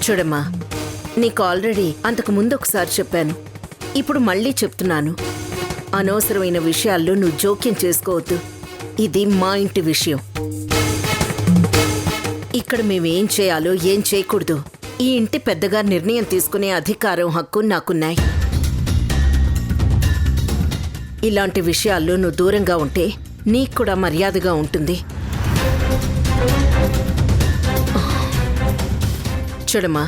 చూడమ్మా, నీకు ఆల్రెడీ అంతకు ముందు ఒకసారి చెప్పాను, ఇప్పుడు మళ్ళీ చెప్తున్నాను. అనవసరమైన విషయాల్లో నువ్వు జోక్యం చేసుకోవద్దు. ఇది మా ఇంటి విషయం. ఇక్కడ మేమేం చేయాలో ఏం చేయకూడదు ఈ ఇంటి పెద్దగా నిర్ణయం తీసుకునే అధికారం, హక్కు నాకున్నాయి. ఇలాంటి విషయాల్లో నువ్వు దూరంగా ఉంటే నీకు కూడా మర్యాదగా ఉంటుంది. చూడమ్మా,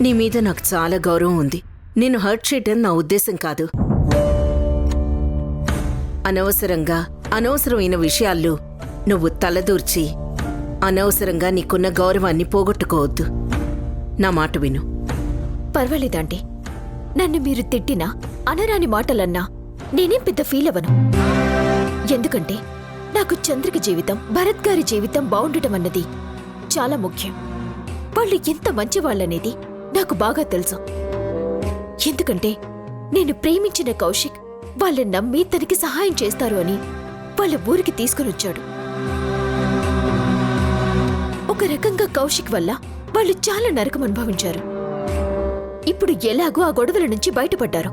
నీ మీద నాకు చాలా గౌరవం ఉంది. నిన్ను హర్ట్ చేయడం నా ఉద్దేశం కాదు. అనవసరమైన విషయాల్లో నువ్వు తలదూర్చి అనవసరంగా నీకున్న గౌరవాన్ని పోగొట్టుకోవద్దు. నా మాట విను. పర్వాలేదండి, నన్ను మీరు తిట్టినా అనరాని మాటలన్నా నేనేం పెద్ద ఫీల్ అవ్వను. ఎందుకంటే నాకు చంద్రిక జీవితం, భరత్ గారి జీవితం బాగుండటం అన్నది చాలా ముఖ్యం. వాళ్ళు ఎంత మంచివాళ్ళనేది నాకు బాగా తెలుసు. ఎందుకంటే నేను ప్రేమించిన కౌశిక్ వాళ్ళని నమ్మి తనకి సహాయం చేస్తారు అని వాళ్ళ ఊరికి తీసుకునొచ్చాడు. ఒక రకంగా కౌశిక్ వల్ల వాళ్ళు చాలా నరకం అనుభవించారు. ఇప్పుడు ఎలాగో ఆ గొడవల నుంచి బయటపడ్డారు.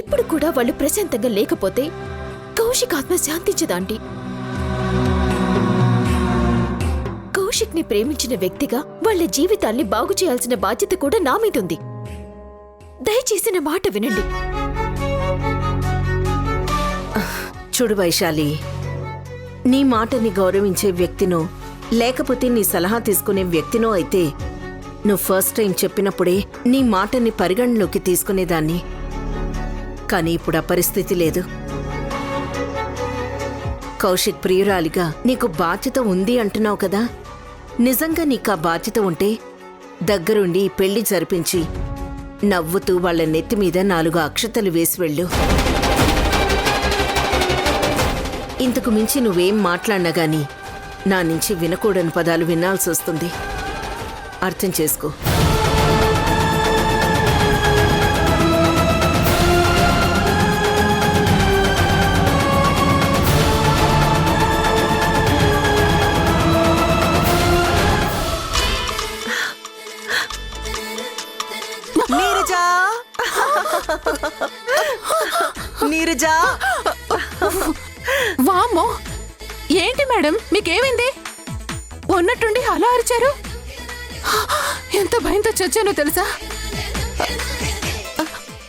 ఇప్పుడు కూడా వాళ్ళు ప్రశాంతంగా లేకపోతే కౌశిక్ ఆత్మ శాంతించదాంటి. కౌశిక్ ని ప్రేమించిన వ్యక్తిగా వాళ్ళ జీవితాల్ని బాగు చేయాల్సిన బాధ్యత కూడా నా మీదుంది. దయచేసి నా మాట వినండి. చూడు వైశాలి, నీ మాటని గౌరవించే వ్యక్తినో లేకపోతే నీ సలహా తీసుకునే వ్యక్తినో అయితే నువ్వు ఫస్ట్ టైం చెప్పినప్పుడే నీ మాటని పరిగణలోకి తీసుకునేదాన్ని. కానీ ఇప్పుడు ఆ పరిస్థితి లేదు. కౌశిక్ ప్రియురాలిగా నీకు బాధ్యత ఉంది అంటున్నావు కదా. నిజంగా నీకు ఆ బాధ్యత ఉంటే దగ్గరుండి ఈ పెళ్లి జరిపించి నవ్వుతూ వాళ్ల నెత్తిమీద 4 అక్షతలు వేసి వెళ్ళు. ఇంతకు మించి నువ్వేం మాట్లాడినా గాని నా నుంచి వినకూడని పదాలు వినాల్సి వస్తుంది. అర్థం చేసుకో. నీరజా, వామ్మో, ఏంటి మేడం, మీకేమైంది? ఉన్నట్టుండి అలా అరిచారు. ఎంత భయంతో చచ్చానో తెలుసా?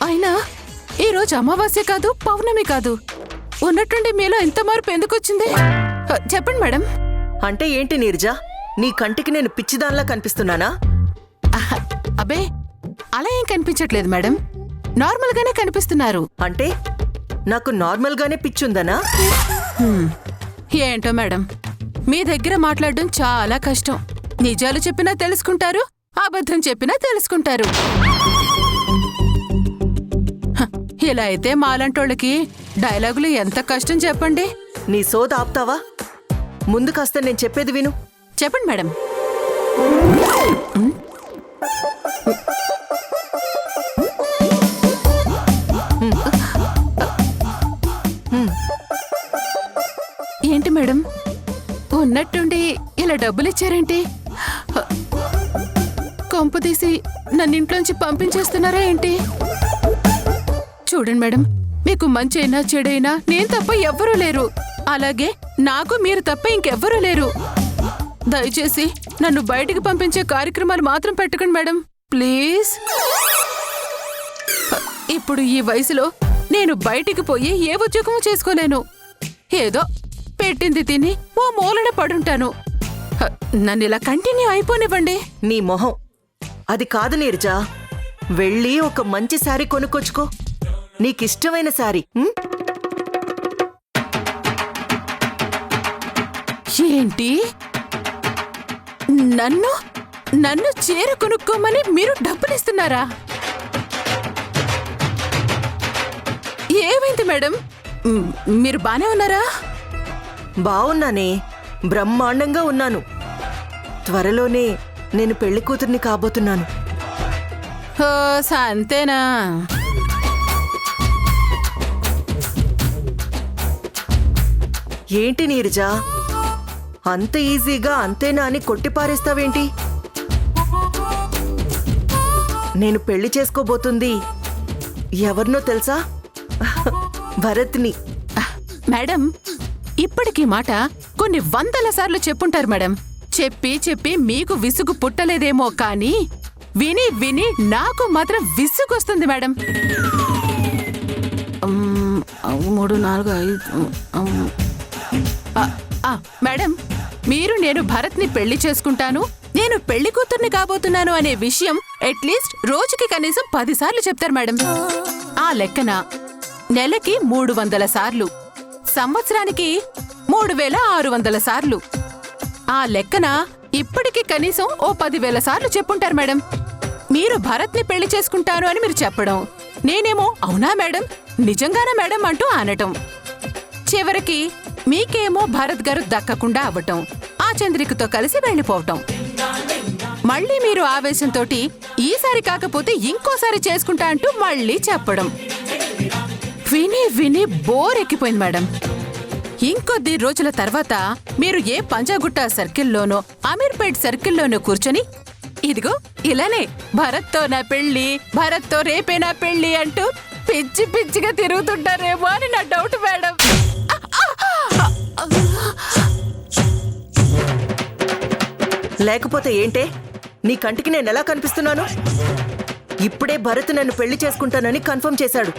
అయినా ఈరోజు అమావాస్య కాదు, పౌర్ణమి కాదు. ఉన్నట్టుండి మీలో ఎంత మార్పు ఎందుకొచ్చింది? చెప్పండి మేడం. అంటే ఏంటి నీరజా, నీ కంటికి నేను పిచ్చిదాన్లా కనిపిస్తున్నానా? అబ్బే, అలా ఏం కనిపించట్లేదు మేడం, నార్మల్ గానే కనిపిస్తున్నారు. అంటే నాకు నార్మల్ గానే పిచ్చుందనా? ఏంటో మేడం, మీ దగ్గర మాట్లాడడం చాలా కష్టం. నిజాలు చెప్పినా తెలుసుకుంటారు, అబద్ధం చెప్పినా తెలుసుకుంటారు. ఇలా అయితే మాలాంటోళ్ళకి డైలాగులు ఎంత కష్టం చెప్పండి. నీ సోద ఆపుతావా? ముందు కాస్త నేను చెప్పేది విను. చెప్పండి మేడం. ఏంటి మేడం, ఉన్నట్టుండి ఇలా డబ్బులు ఇచ్చారేంటి? కొంపదీసి నన్నింట్లోంచి పంపించేస్తున్నారా ఏంటి? చూడండి మేడం, మీకు మంచైనా చెడైనా నేను తప్ప ఎవ్వరూ లేరు. అలాగే నాకు మీరు తప్ప ఇంకెవ్వరూ లేరు. దయచేసి నన్ను బయటికి పంపించే కార్యక్రమాలు మాత్రం పెట్టకండి మేడం, ప్లీజ్. ఇప్పుడు ఈ వయసులో నేను బయటికి పోయి ఏ ఉద్యోగమూ చేసుకోలేను. ఏదో పెట్టింది తిని ఓ మూలన పడుంటాను. నన్ను ఇలా కంటిన్యూ అయిపోనివ్వండి. నీ మొహం అది కాదు నీరజా, వెళ్ళి ఒక మంచి శారీ కొనుక్కొచ్చుకో, నీకిష్టమైన శారీ. ఏంటి, నన్ను చీర కొనుక్కోమని మీరు డబ్బులిస్తున్నారా? ఏమైంది మేడం, మీరు బానే ఉన్నారా? బావున్నానే, బ్రహ్మాండంగా ఉన్నాను. త్వరలోనే నేను పెళ్లి కూతుర్ని కాబోతున్నాను. ఓ అంతేనా? ఏంటి నీరజా, అంత ఈజీగా అంతేనా అని కొట్టిపారేస్తావేంటి? నేను పెళ్లి చేసుకోబోతుంది ఎవరినో తెలుసా? భరత్ని. మేడం, ఇప్పటికీ మాట కొన్ని వందల సార్లు చెప్పుంటారు మేడం. చెప్పి చెప్పి మీకు విసుగు పుట్టలేదేమో కానీ విని విని నాకు మాత్రం విసుగొస్తుంది మేడం. 3, 4, 5 మేడం, మీరు నేను భరత్ని పెళ్లి చేసుకుంటాను, నేను పెళ్లి కూతుర్ని కాబోతున్నాను అనే విషయం అట్లీస్ట్ రోజుకి కనీసం 10 సార్లు చెప్తారు మేడం. ఆ లెక్కన నెలకి 300 సార్లు, సంవత్సరానికి 3600 సార్లు. ఆ లెక్కన ఇప్పటికి కనీసం ఓ 10,000 సార్లు చెప్పుంటారు మేడం. మీరు భరత్ని పెళ్లి చేసుకుంటాను అని మీరు చెప్పడం, నేనేమో అవునా మేడం, నిజంగానా మేడం అంటూ అనటం, చివరికి మీకేమో భరత్ గారు దక్కకుండా అవ్వటం, ఆ చంద్రికతో కలిసి వెళ్ళిపోవటం, మళ్ళీ మీరు ఆవేశంతోటి ఈసారి కాకపోతే ఇంకోసారి చేసుకుంటా అంటూ మళ్ళీ చెప్పడం. విని విని బోర్ ఎక్కిపోయింది మేడం. ఇంకొద్ది రోజుల తర్వాత మీరు ఏ పంజాగుట్ట సర్కిల్లోనో అమీర్పేట్ సర్కిల్లోనో కూర్చొని ఇదిగో ఇలానే భరత్తో నా పెళ్లి, భరత్తో రేపే నా పెళ్లి అంటూ పిచ్చి పిచ్చిగా తిరుగుతుంటారేమో అని నా డౌట్ మేడం. లేకపోతే ఏంటే? నీ కంటికి నేను ఎలా కనిపిస్తున్నాను? ఇప్పుడే భరత్ నన్ను పెళ్లి చేసుకుంటానని కన్ఫర్మ్ చేశాడు.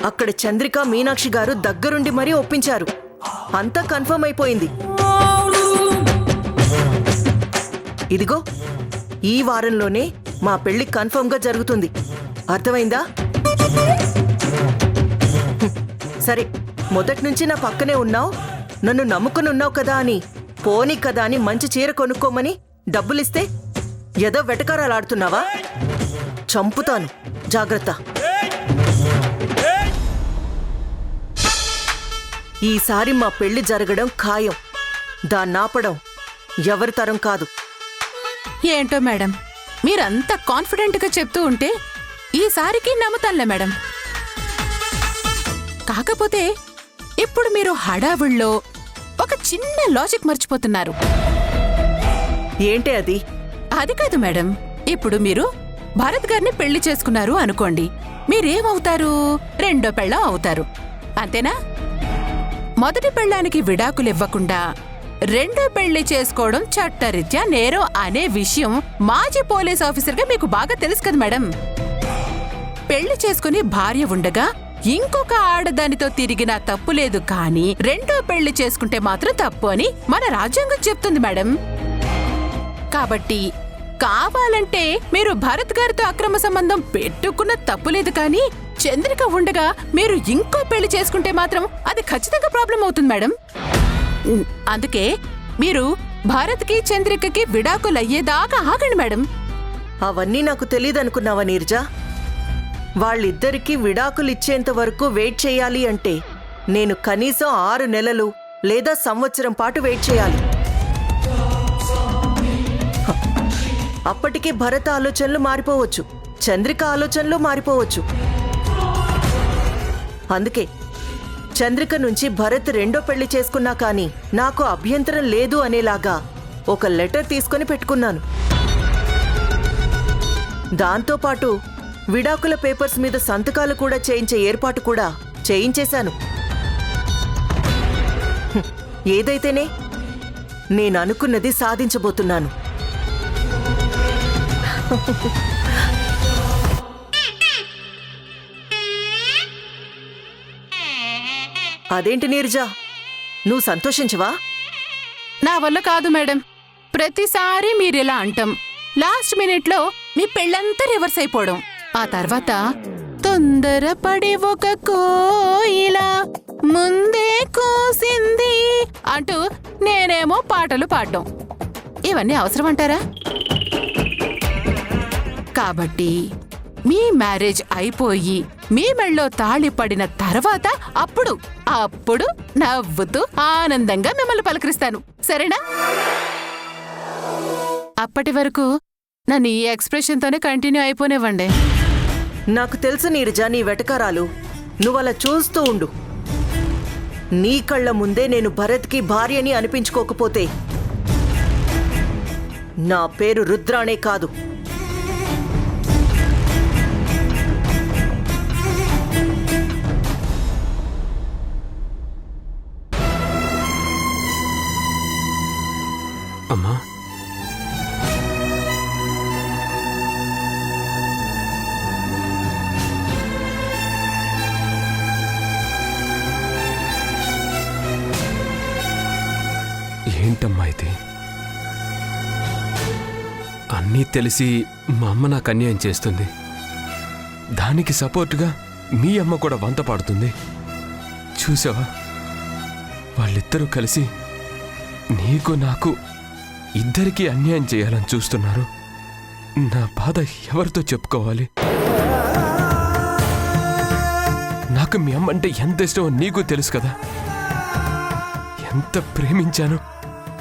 అక్కడ చంద్రిక, మీనాక్షి గారు దగ్గరుండి మరీ ఒప్పించారు. అంతా కన్ఫర్మ్ అయిపోయింది. ఇదిగో ఈ వారంలోనే మా పెళ్లి కన్ఫర్మ్ గా జరుగుతుంది. అర్థమైందా? సరే, మొదటి నుంచి నా పక్కనే ఉన్నావు, నన్ను నమ్ముకుని ఉన్నావు కదా అని, పోనీ కదా అని మంచి చీర కొనుక్కోమని డబ్బులిస్తే ఏదో వెటకారాలాడుతున్నావా? చంపుతాను, జాగ్రత్త. ఈసారి మా పెళ్లి జరగడం ఖాయం. దాన్నాపడం ఎవరి తరం కాదు. ఏంటో మేడం, మీరంత కాన్ఫిడెంట్గా చెప్తూ ఉంటే ఈసారికి నమ్ముతానులే మేడం. కాకపోతే ఇప్పుడు మీరు హడావుల్లో ఒక చిన్న లాజిక్ మర్చిపోతున్నారు. ఏంటి అది? అది కాదు మేడం, ఇప్పుడు మీరు భరత్ గారిని పెళ్లి చేసుకున్నారు అనుకోండి, మీరేమవుతారు? రెండో పెళ్ళం అవుతారు, అంతేనా? మొదటి పెళ్ళానికి విడాకులివ్వకుండా రెండో పెళ్లి చేసుకోవడం చట్టరీత్యా నేరం అనే విషయం మాజీ పోలీస్ ఆఫీసర్గా మీకు బాగా తెలుసు కదా మేడం. పెళ్లి చేసుకుని భార్య ఉండగా ఇంకొక ఆడదానితో తిరిగినా తప్పు లేదు, కానీ రెండో పెళ్లి చేసుకుంటే మాత్రం తప్పు అని మన రాజ్యాంగం చెప్తుంది మేడం. కాబట్టి కావాలంటే మీరు భరత్ గారితో అక్రమ సంబంధం పెట్టుకున్న తప్పులేదు, కానీ చంద్రిక ఉండగా మీరు ఇంకో పెళ్లి చేసుకుంటే మాత్రం అది ఖచ్చితంగా ప్రాబ్లం అవుతుంది మేడం. అందుకే మీరు భారత్కి చంద్రికకి విడాకులయ్యేదాకా ఆగండి మేడం. అవన్నీ నాకు తెలియదనుకున్నావా నీర్జా? వాళ్ళిద్దరికీ విడాకులిచ్చేంత వరకు వెయిట్ చేయాలి అంటే నేను కనీసం 6 నెలలు లేదా సంవత్సరం పాటు వెయిట్ చేయాలి. అప్పటికి భరత్ ఆలోచనలు మారిపోవచ్చు, చంద్రిక ఆలోచనలు మారిపోవచ్చు. అందుకే చంద్రిక నుంచి భరత్ రెండో పెళ్లి చేసుకున్నా కానీ నాకు అభ్యంతరం లేదు అనేలాగా ఒక లెటర్ తీసుకొని పెట్టుకున్నాను. దాంతోపాటు విడాకుల పేపర్స్ మీద సంతకాలు కూడా చేయించే ఏర్పాటు కూడా చేయించేశాను. ఏదైతేనే నేను అనుకున్నది సాధించబోతున్నాను. అదేంటి నీర్జా, నువ్వు సంతోషించవా? నా వల్ల కాదు మేడం. ప్రతిసారి మీరిలా అంటాం, లాస్ట్ మినిట్లో మీ పెళ్ళంతా రివర్స్ అయిపోవడం, ఆ తర్వాత తొందరపడి ఒక కోయిలా ముందే కూసింది అంటూ నేనేమో పాటలు పాడడం, ఇవన్నీ అవసరమంటారా? కాబట్టి మీ మ్యారేజ్ అయిపోయి మీ మెళ్ళో తాళి పడిన తర్వాత అప్పుడు నవ్వుతూ ఆనందంగా మిమ్మల్ని పలకరిస్తాను, సరేనా? అప్పటి వరకు నన్ను ఈ ఎక్స్ప్రెషన్తోనే కంటిన్యూ అయిపోనివ్వండి. నాకు తెలుసు నీరజా నీ వెటకారాలు, నువ్వలా చూస్తూ ఉండు. నీ కళ్ళ ముందే నేను భరత్కి భార్యని అనిపించుకోకపోతే నా పేరు రుద్రానే కాదు. అమ్మా, ఏంటమ్మా ఇది? అన్నీ తెలిసి మా అమ్మ నాకు అన్యాయం చేస్తుంది. దానికి సపోర్టుగా మీ అమ్మ కూడా వంత పాడుతుంది. చూసావా, వాళ్ళిద్దరూ కలిసి నీకు నాకు ఇద్దరికీ అన్యాయం చేయాలని చూస్తున్నారు. నా బాధ ఎవరితో చెప్పుకోవాలి? నాకు మీ అమ్మ అంటే ఎంత ఇష్టమో నీకు తెలుసు కదా. ఎంత ప్రేమించాను.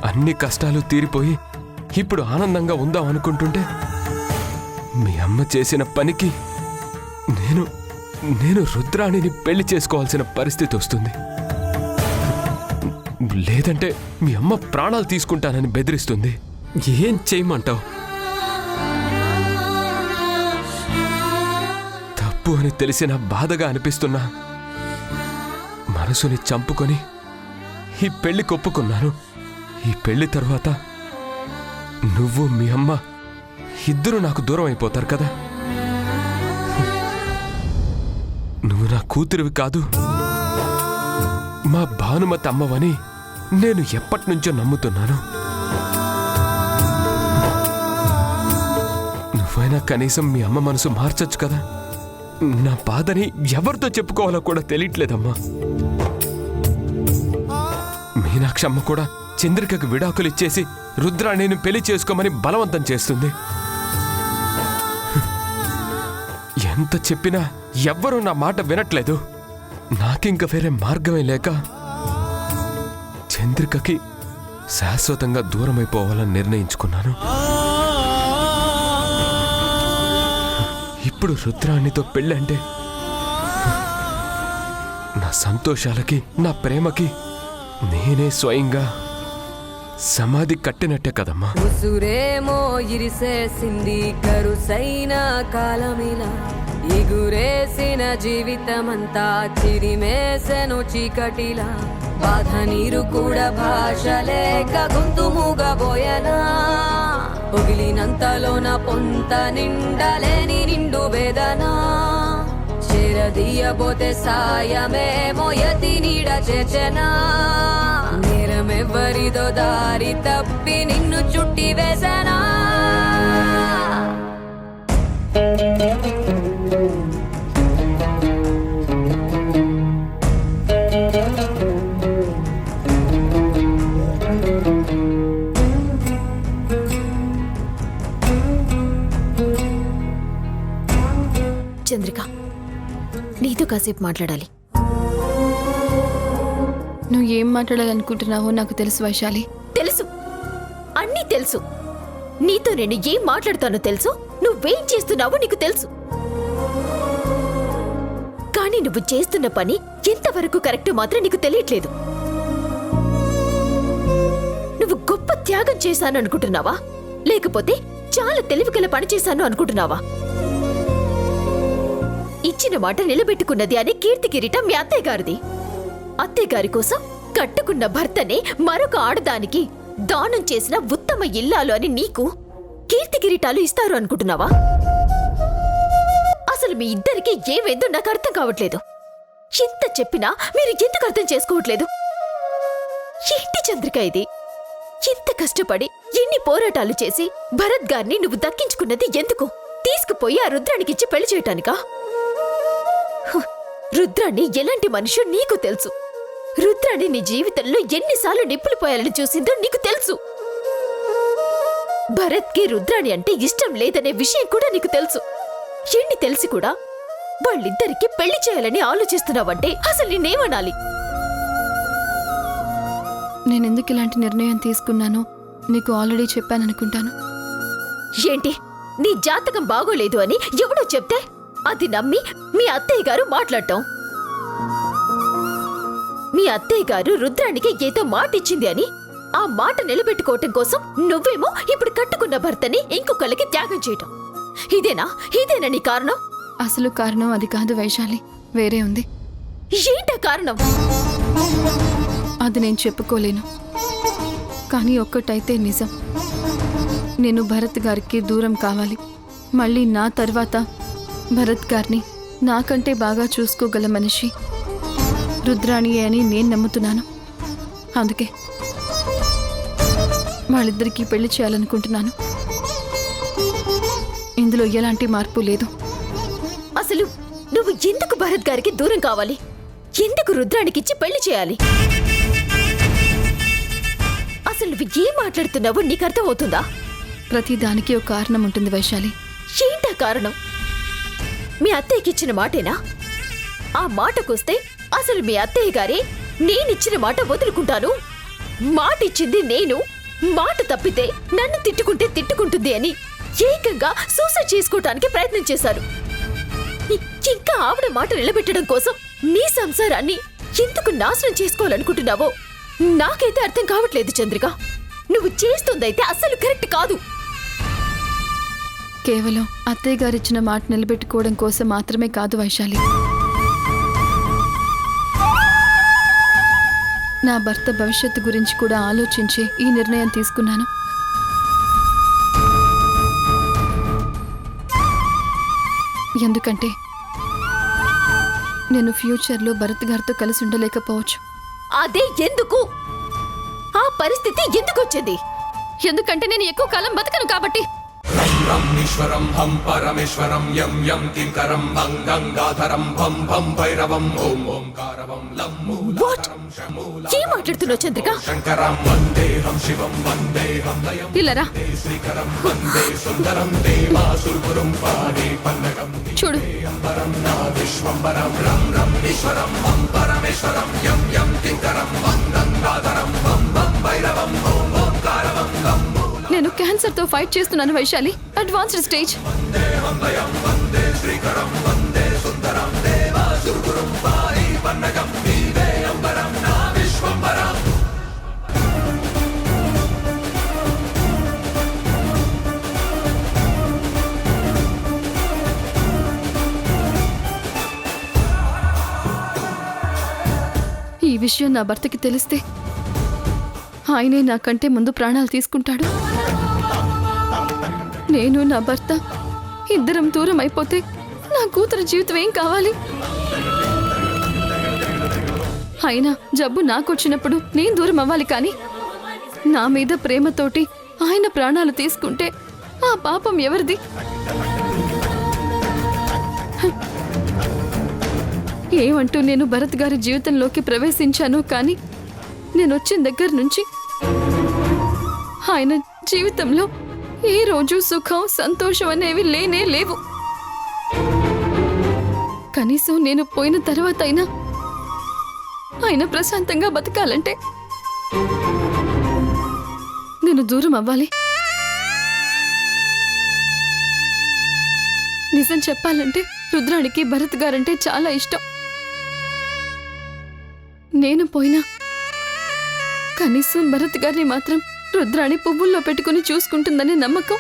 అన్ని కష్టాలు తీరిపోయి ఇప్పుడు ఆనందంగా ఉందాం అనుకుంటుంటే మీ అమ్మ చేసిన పనికి నేను రుద్రాణిని పెళ్లి చేసుకోవాల్సిన పరిస్థితి వస్తుంది. లేదంటే మీ అమ్మ ప్రాణాలు తీసుకుంటానని బెదిరిస్తుంది. ఏం చేయమంటావు? తప్పు అని తెలిసిన బాధగా అనిపిస్తున్నా మనసుని చంపుకొని ఈ పెళ్లి కొప్పుకున్నాను. ఈ పెళ్లి తర్వాత నువ్వు మీ అమ్మ ఇద్దరు నాకు దూరం అయిపోతారు కదా. నువ్వు నా కూతురివి కాదు, మా భానుమతి అమ్మవని నేను ఎప్పటినుంచో నమ్ముతున్నాను. నువ్వైనా కనీసం మీ అమ్మ మనసు మార్చొచ్చు కదా. నా బాధని ఎవరితో చెప్పుకోవాలో కూడా తెలియట్లేదమ్మా. మీనాక్షమ్మ కూడా చంద్రికకు విడాకులు ఇచ్చేసి రుద్రాణిని పెళ్లి చేసుకోమని బలవంతం చేస్తుంది. ఎంత చెప్పినా ఎవ్వరూ నా మాట వినట్లేదు. నాకింక వేరే మార్గమే లేక చంద్రికకి శాశ్వతంగా దూరమైపోవాలని నిర్ణయించుకున్నాను. ఇప్పుడు రుద్రాణితో పెళ్ళంటే నా సంతోషాలకి నా ప్రేమకి నేనే స్వయంగా సమాధి కట్టినట్టే కదమ్మా. ఉసురేమో ఇరిసేసింది కరుసైన కాలమిలా, ఎగురేసిన జీవితమంతా చిరిమేసెను చీకటిలా, బాధ నీరు కూడా భాష లేక గొంతు మూగబోయనా, పొగిలినంతలోన పొంత నిండలేని నిండు వేదనా, చేరదీయబోతే సాయమేమో యతి నీడ చేచెనా, నేరమెవ్వరిదో దారి తప్పి నిన్ను చుట్టి వేసనా. చంద్రిక, నీతో కాసేపు మాట్లాడాలి. నువ్వు ఏం మాట్లాడాలనుకుంటున్నావో నాకు తెలుసు వైశాలి. తెలుసు, అన్నీ తెలుసు. నీతో నేను ఏం మాట్లాడతానో తెలుసు, నువ్వేం చేస్తున్నావో నీకు తెలుసు. కానీ నువ్వు చేస్తున్న పని ఎంతవరకు కరెక్ట్ మాత్రం నీకు తెలియట్లేదు. నువ్వు గొప్ప త్యాగం చేశాను అనుకుంటున్నావా, లేకపోతే చాలా తెలివిగల పని చేశాను అనుకుంటున్నావా? ఇచ్చిన మాట నిలబెట్టుకున్నది అని కీర్తి కిరీటం మీ అత్తయ్య గారిది. అత్తయ్య గారి కోసం కట్టుకున్న భర్తనే మరొక ఆడదానికి దానం చేసిన ఉత్తమ ఇల్లాలు అని నీకు కీర్తి కిరీటాలు ఇస్తారు అనుకుంటున్నావా? అసలు మీ ఇద్దరికి ఏమైందో నాకు అర్థం కావట్లేదు. ఎంత చెప్పినా మీరు ఎందుకు అర్థం చేసుకోవట్లేదు? ఏంటి చంద్రిక ఇది? ఎంత కష్టపడి ఎన్ని పోరాటాలు చేసి భరత్ గారిని నువ్వు దక్కించుకున్నది ఎందుకు? తీసుకుపోయి ఆ రుద్రానికిచ్చి పెళ్లి చేయటానికా? రుద్రాణి ఎలాంటి మనిషో నీకు తెలుసు. రుద్రాణి నీ జీవితంలో ఎన్నిసార్లు నిప్పులు పోయాలని చూసిందో నీకు తెలుసు. భరత్కి రుద్రాణి అంటే ఇష్టం లేదనే విషయం కూడా నీకు తెలుసు. ఎన్ని తెలిసి కూడా వాళ్ళిద్దరికి పెళ్లి చేయాలని ఆలోచిస్తున్నావంటే అసలు నేనేమనాలి? నేనెందుకు ఇలాంటి నిర్ణయం తీసుకున్నానో నీకు ఆల్రెడీ చెప్పాననుకుంటాను. ఏంటి, నీ జాతకం బాగోలేదు అని ఎవడో చెప్తే అది నమ్మి మీ అత్తయ్య గారు మాట్లాడటం? మీ అత్తయ్య గారు రుద్రానికి ఏదో మాట ఇచ్చింది అని ఆ మాట నిలబెట్టుకోవటం కోసం నువ్వేమో ఇప్పుడు కట్టుకున్న భర్తని ఇంకొకళ్ళకి త్యాగం చేయటం. ఇదేనా నీ కారణం? అసలు కారణం అది కాదు వైశాలి, వేరే ఉంది. ఏంటా కారణం? అది నేను చెప్పుకోలేను, కానీ ఒక్కటైతే నిజం. నేను భరత్ గారికి దూరం కావాలి. మళ్ళీ నా తర్వాత భరత్ గారిని నాకంటే బాగా చూసుకోగల మనిషి రుద్రాణియే అని నేను నమ్ముతున్నాను. అందుకే వాళ్ళిద్దరికీ పెళ్లి చేయాలనుకుంటున్నాను. ఇందులో ఎలాంటి మార్పు లేదు. అసలు నువ్వు ఎందుకు భరత్ గారికి దూరం కావాలి? ఎందుకు రుద్రానికిచ్చి పెళ్లి చేయాలి? అసలు నువ్వు ఏం మాట్లాడుతున్నావో నీకు అర్థమవుతుందా? ప్రతిదానికి ఒక కారణం ఉంటుంది వైశాలి. ఏంటా కారణం? మీ అత్తయ్యకి ఇచ్చిన మాటేనా? ఆ మాటకొస్తే అసలు మీ అత్తయ్య గారే నేనిచ్చిన మాట వదులుకుంటాను, మాట ఇచ్చింది నేను, మాట తప్పితే నన్ను తిట్టుకుంటుంది అని ఏకంగా సూసైడ్ చేసుకోవటానికి ప్రయత్నం చేశారు. ఇంకా ఆవిడ మాట నిలబెట్టడం కోసం నీ సంసారాన్ని ఎందుకు నాశనం చేసుకోవాలనుకుంటున్నావో నాకైతే అర్థం కావట్లేదు చంద్రిక. నువ్వు చేస్తుందైతే అస్సలు కరెక్ట్ కాదు. కేవలం అత్తయ్య గారిచ్చిన మాట నిలబెట్టుకోవడం కోసం మాత్రమే కాదు వైశాలి, నా భర్త భవిష్యత్తు గురించి కూడా ఆలోచించి ఈ నిర్ణయం తీసుకున్నాను. ఎందుకంటే నేను ఫ్యూచర్లో భరత్ గారితో కలిసి ఉండలేకపోవచ్చు. అదే ఎందుకు? ఆ పరిస్థితి ఎందుకు వచ్చింది? ఎందుకంటే నేను ఎక్కువ కాలం బతకను కాబట్టి. ఈశ్వరం హం పరమేశ్వరం యం యం కింకరం భం గంగాధరం భం భం భైరవం ఓం ఓంకారవం లం మూలాధారం శమూలం. ఏం మాట్లాడుతున్నావు చంద్రిక? శంకరం వందేహం శివం వందేహం లయం ఇల్లరా శ్రీకరం వందే సుందరం దేవాసురుపురం పాడే పన్నగం చూడు. అంబరం నా విశ్వంబరం రం రం ఈశ్వరం హం పరమేశ్వరం యం యం కింకరం భం గంగాధరం భం భం భైరవం ఓం ఓంకారవం లం. నేను క్యాన్సర్ తో ఫైట్ చేస్తున్నాను వైశాలి, అడ్వాన్స్డ్ స్టేజ్. ఈ విషయం నా భర్తకి తెలిస్తే ఆయనే నాకంటే ముందు ప్రాణాలు తీసుకుంటాడు. నేను నా భర్త ఇద్దరం దూరం అయిపోతే నా కూతురు జీవితం ఏం కావాలి? అయినా జబ్బు నాకొచ్చినప్పుడు నేను దూరం అవ్వాలి, కానీ నా మీద ప్రేమతోటి ఆయన ప్రాణాలు తీసుకుంటే ఆ పాపం ఎవరిది? ఏమంటూ నేను భరత్ గారి జీవితంలోకి ప్రవేశించాను, కానీ నేను వచ్చిన దగ్గర నుంచి ఆయన జీవితంలో ఏ రోజు సుఖం సంతోషం అనేవి లేనే లేవు. కనీసం నేను పోయిన తర్వాత అయినా ఆయన ప్రశాంతంగా బతకాలంటే నేను దూరం అవ్వాలి. నిజం చెప్పాలంటే రుద్రానికి భరత్ గారంటే చాలా ఇష్టం. నేను పోయినా కనీసం భరత్ గారిని మాత్రం రుద్రాణి పువ్వుల్లో పెట్టుకుని చూసుకుంటుందనే నమ్మకం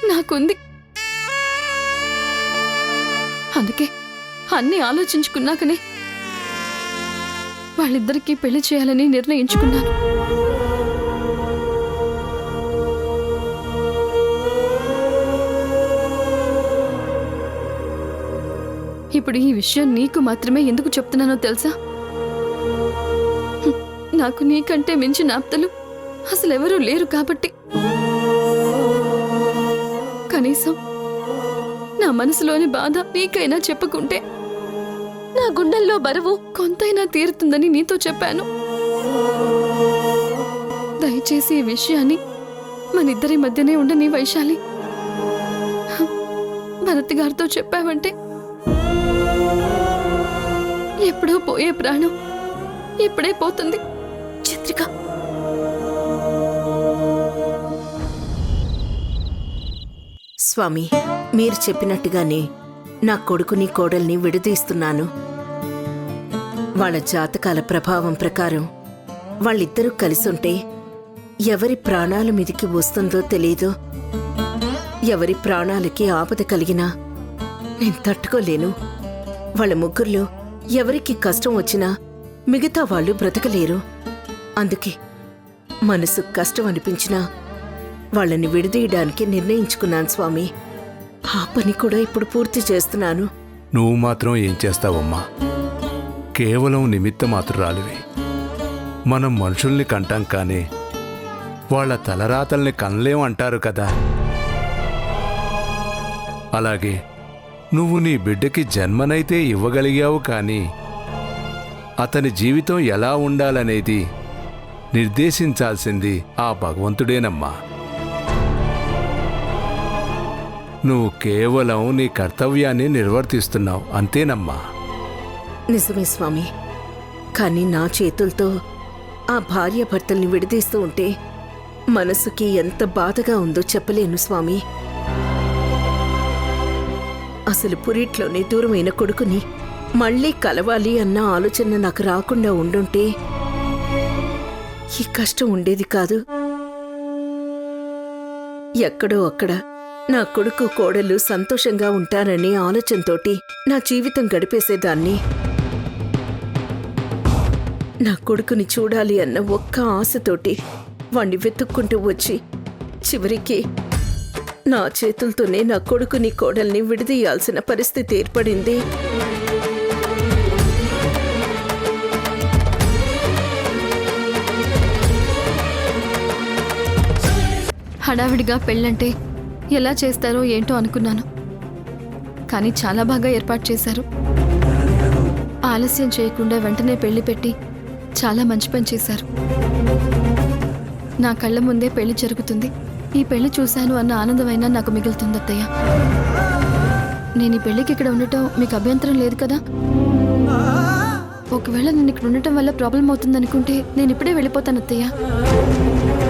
నాకుంది. అందుకే అన్నీ ఆలోచించుకున్నాకనే వాళ్ళిద్దరికీ పెళ్లి చేయాలని నిర్ణయించుకున్నాను. ఇప్పుడు ఈ విషయం నీకు మాత్రమే ఎందుకు చెప్తున్నానో తెలుసా? నాకు నీకంటే మించిన ఆప్తలు అసలెవరూ లేరు కాబట్టి. కనీసం నా మనసులోని బాధ నీకైనా చెప్పుకుంటే నా గుండెల్లో బరువు కొంతైనా తీరుతుందని నీతో చెప్పాను. దయచేసి ఈ విషయాన్ని మనిద్దరి మధ్యనే ఉండని వైశాలి. భరత్ గారితో చెప్పావంటే ఎప్పుడో పోయే ప్రాణం ఇప్పుడే పోతుంది. చంద్రిక, స్వామి, మీరు చెప్పినట్టుగానే నా కొడుకుని కోడల్ని విడదీస్తున్నాను. వాళ్ళ జాతకాల ప్రభావం ప్రకారం వాళ్ళిద్దరూ కలిసుంటే ఎవరి ప్రాణాల మీదికి వస్తుందో తెలీదు. ఎవరి ప్రాణాలకి ఆపద కలిగినా నేను తట్టుకోలేను. వాళ్ళ ముగ్గురులో ఎవరికి కష్టం వచ్చినా మిగతా వాళ్ళు బ్రతకలేరు. అందుకే మనసు కష్టం అనిపించినా వాళ్ళని విడదీయడానికి నిర్ణయించుకున్నాను స్వామి. ఆ పని కూడా ఇప్పుడు పూర్తి చేస్తున్నాను. నువ్వు మాత్రం ఏం చేస్తావమ్మా? కేవలం నిమిత్త మాత్రురాలివి. మనం మనుషుల్ని కంటాం కానీ వాళ్ళ తలరాతల్ని కనలేం అంటారు కదా. అలాగే నువ్వు నీ బిడ్డకి జన్మనైతే ఇవ్వగలిగావు కానీ అతని జీవితం ఎలా ఉండాలనేది నిర్దేశించాల్సింది ఆ భగవంతుడేనమ్మా. నువ్వు కేవలం నీ కర్తవ్యాన్ని నిర్వర్తిస్తున్నావు అంతేనమ్మా. నిజమే స్వామి. కానీ నా చేతులతో ఆ భార్యాభర్తల్ని విడదీస్తూ ఉంటే మనసుకి ఎంత బాధగా ఉందో చెప్పలేను స్వామి. అసలు పురిట్లోనే దూరమైన కొడుకుని మళ్ళీ కలవాలి అన్న ఆలోచన నాకు రాకుండా ఉండుంటే ఈ కష్టం ఉండేది కాదు. ఎక్కడో అక్కడ నా కొడుకు కోడలు సంతోషంగా ఉంటారనే ఆలోచనతోటి నా జీవితం గడిపేసేదాన్ని. నా కొడుకుని చూడాలి అన్న ఒక్క ఆశతోటి వాణ్ణి వెతుక్కుంటూ వచ్చి చివరికి నా చేతులతోనే నా కొడుకుని కోడల్ని విడదీయాల్సిన పరిస్థితి ఏర్పడింది. హడావిడిగా పెళ్ళంటే ఎలా చేస్తారో ఏంటో అనుకున్నాను. కానీ చాలా బాగా ఏర్పాటు చేశారు. ఆలస్యం చేయకుండా వెంటనే పెళ్లి పెట్టి చాలా మంచి పని చేశారు. నా కళ్ళ ముందే పెళ్లి జరుగుతుంది. ఈ పెళ్లి చూశాను అన్న ఆనందమైనా నాకు మిగులుతుంది అత్తయ్య. నేను ఈ పెళ్లికి ఇక్కడ ఉండటం మీకు అభ్యంతరం లేదు కదా? ఒకవేళ నేను ఇక్కడ ఉండటం వల్ల ప్రాబ్లం అవుతుందనుకుంటే నేను ఇప్పుడే వెళ్ళిపోతాను అత్తయ్య.